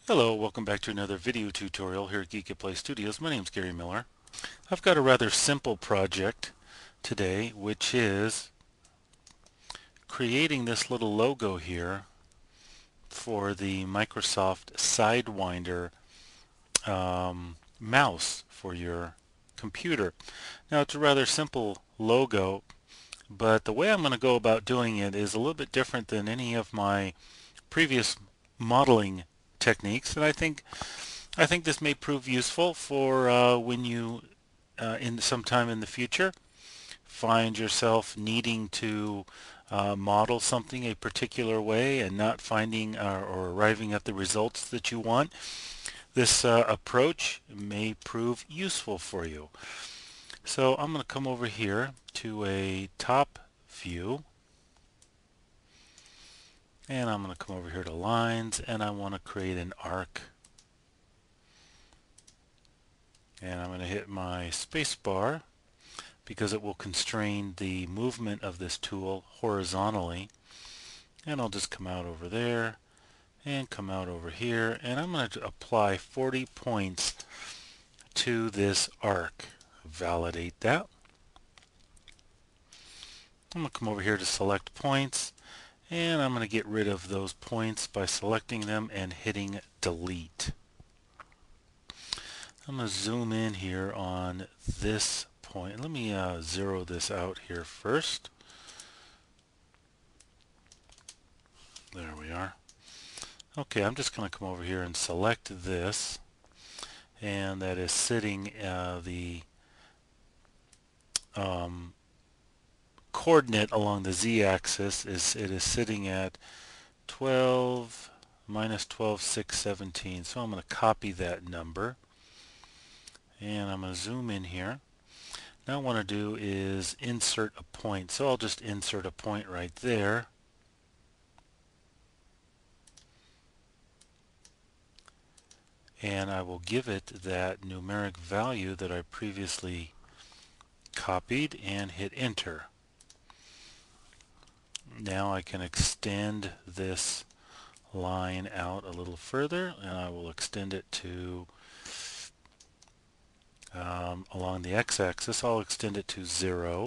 Hello, welcome back to another video tutorial here at GeekatPlay Studios. My name is Gary Miller. I've got a rather simple project today, which is creating this little logo here for the Microsoft Sidewinder mouse for your computer. Now, it's a rather simple logo, but the way I'm going to go about doing it is a little bit different than any of my previous modeling techniques, and I think this may prove useful for when you, in sometime in the future, find yourself needing to model something a particular way and not finding or arriving at the results that you want. This approach may prove useful for you. So I'm going to come over here to a top view, and I'm going to come over here to lines, and I want to create an arc. And I'm going to hit my space bar because it will constrain the movement of this tool horizontally. And I'll just come out over there and come out over here, and I'm going to apply 40 points to this arc. Validate that. I'm going to come over here to select points, and I'm going to get rid of those points by selecting them and hitting delete. I'm going to zoom in here on this point. Let me zero this out here first. There we are. Okay, I'm just going to come over here and select this, and that is sitting the coordinate along the z-axis it is sitting at 12 minus 12 6 17. So I'm going to copy that number, and I'm going to zoom in here. Now what I want to do is insert a point, so I'll just insert a point right there. And I will give it that numeric value that I previously copied and hit enter. Now I can extend this line out a little further, and I will extend it to along the x-axis. I'll extend it to 0,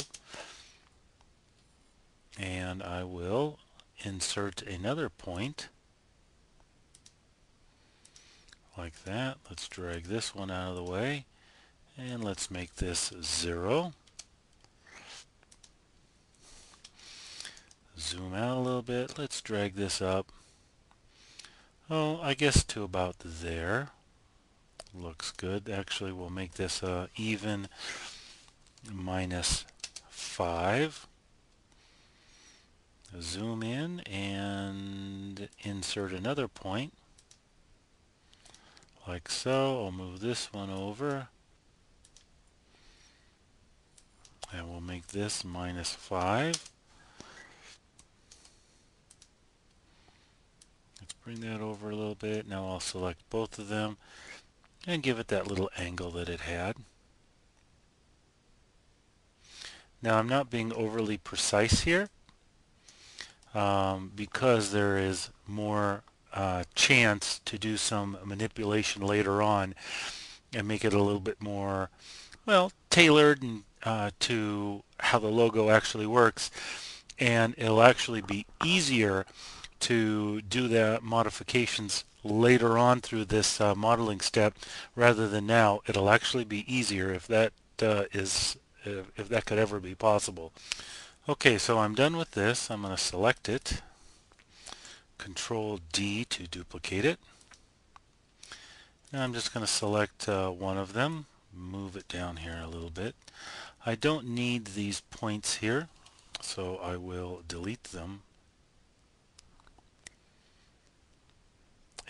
and I will insert another point like that. Let's drag this one out of the way, and let's make this 0. Zoom out a little bit. Let's drag this up. Oh, I guess to about there. Looks good. Actually, we'll make this even minus 5. Zoom in and insert another point like so. I'll move this one over, and we'll make this minus 5. Let's bring that over a little bit. Now I'll select both of them and give it that little angle that it had. Now I'm not being overly precise here because there is more chance to do some manipulation later on and make it a little bit more, well, tailored and to how the logo actually works, and it'll actually be easier to do the modifications later on through this modeling step rather than now. It'll actually be easier if that if that could ever be possible. Okay, so I'm done with this. I'm going to select it, Control D to duplicate it. Now I'm just going to select one of them, move it down here a little bit. I don't need these points here, so I will delete them.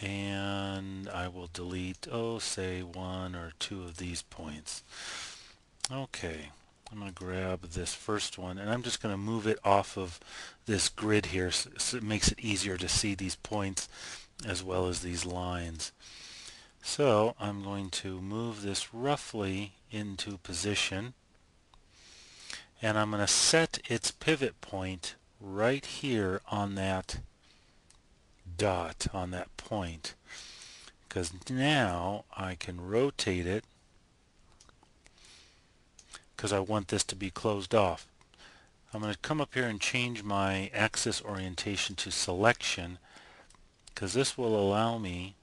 And I will delete, say 1 or 2 of these points. Okay, I'm going to grab this first one, and I'm just going to move it off of this grid here so it makes it easier to see these points as well as these lines. So I'm going to move this roughly into position, and I'm going to set its pivot point right here on that dot, on that point. because now I can rotate it because I want this to be closed off. I'm going to come up here and change my axis orientation to selection because this will allow me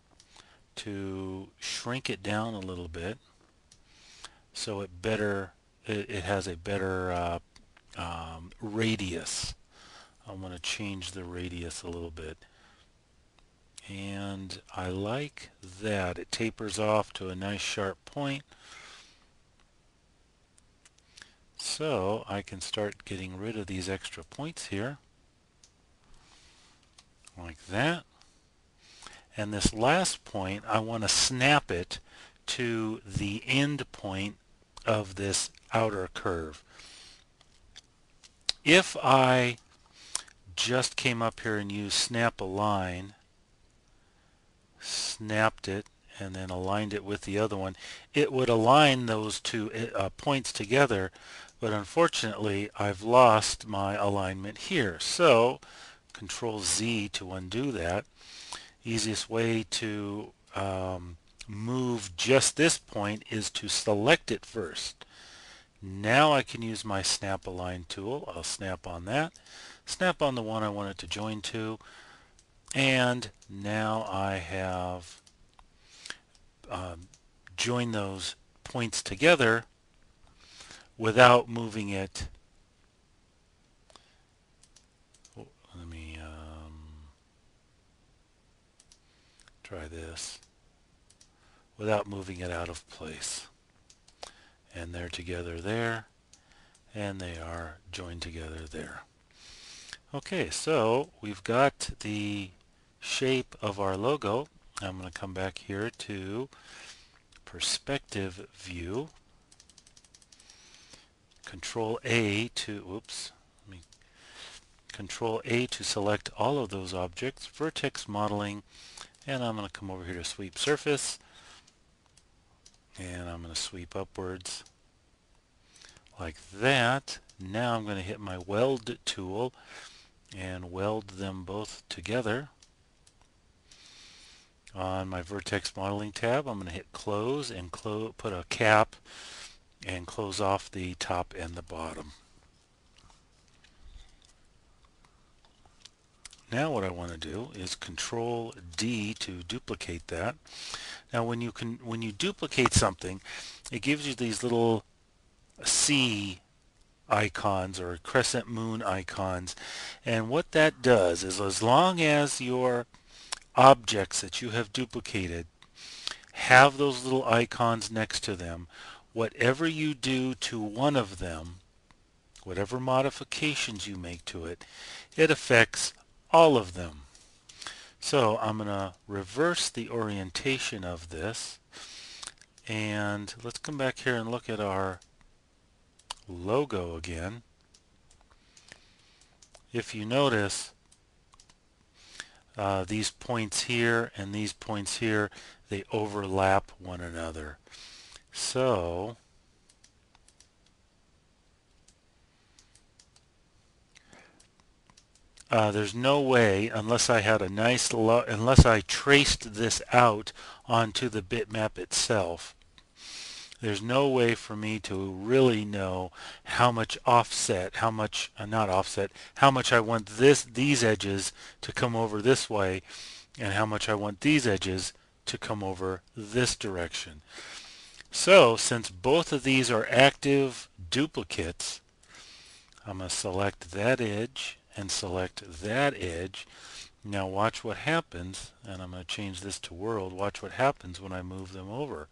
to shrink it down a little bit so it has a better radius. I'm going to change the radius a little bit, and I like that it tapers off to a nice sharp point, so I can start getting rid of these extra points here like that. And this last point, I want to snap it to the end point of this outer curve. If I just came up here and used snap align, snapped it, and then aligned it with the other one, it would align those two points together, but unfortunately I've lost my alignment here. So Control Z to undo that. Easiest way to move just this point is to select it first. Now I can use my snap align tool. I'll snap on that, snap on the one I want it to join to, and now I have joined those points together without moving it. Let me try this. Without moving it out of place. And they're together there, and they are joined together there. Okay, so we've got the shape of our logo. I'm going to come back here to perspective view. Control A to, Control A to select all of those objects, Vertex Modeling, and I'm going to come over here to sweep surface, and I'm going to sweep upwards like that. Now I'm going to hit my weld tool and weld them both together. On my Vertex Modeling tab, I'm going to hit close and put a cap and close off the top and the bottom. Now what I want to do is Control D to duplicate that. Now when you duplicate something, it gives you these little C icons or crescent moon icons, and what that does is, as long as your objects that you have duplicated have those little icons next to them, whatever you do to one of them, whatever modifications you make to it, it affects all of them. So I'm going to reverse the orientation of this, and let's come back here and look at our logo again. If you notice, these points here and these points here, they overlap one another. So there's no way, unless I had a nice unless I traced this out onto the bitmap itself, there's no way for me to really know how much offset, how much not offset, how much I want these edges to come over this way, and how much I want these edges to come over this direction. So since both of these are active duplicates, I'm going to select that edge and select that edge. Now watch what happens, and I'm going to change this to world. Watch what happens when I move them over.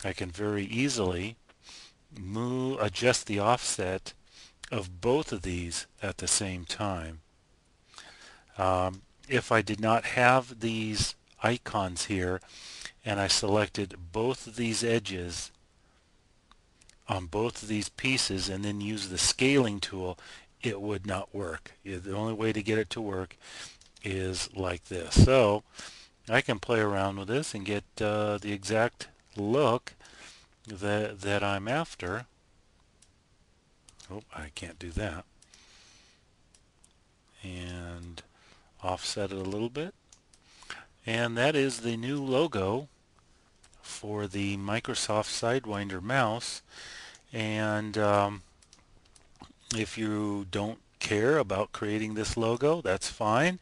I can very easily adjust the offset of both of these at the same time. If I did not have these icons here and I selected both of these edges on both of these pieces and then use the scaling tool, it would not work. The only way to get it to work is like this. So I can play around with this and get the exact look that I'm after. Oh, I can't do that. And offset it a little bit. And that is the new logo for the Microsoft Sidewinder mouse. And if you don't care about creating this logo, that's fine.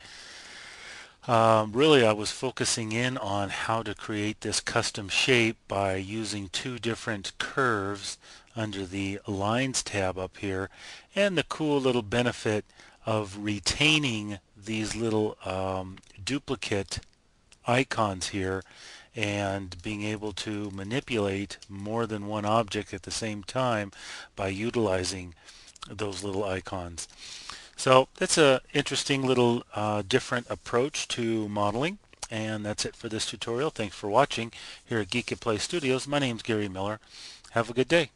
Really, I was focusing in on how to create this custom shape by using two different curves under the Lines tab up here, and the cool little benefit of retaining these little duplicate icons here and being able to manipulate more than one object at the same time by utilizing those little icons. So that's a interesting little different approach to modeling. And that's it for this tutorial. Thanks for watching here at GeekatPlay Studios. My name's Gary Miller. Have a good day.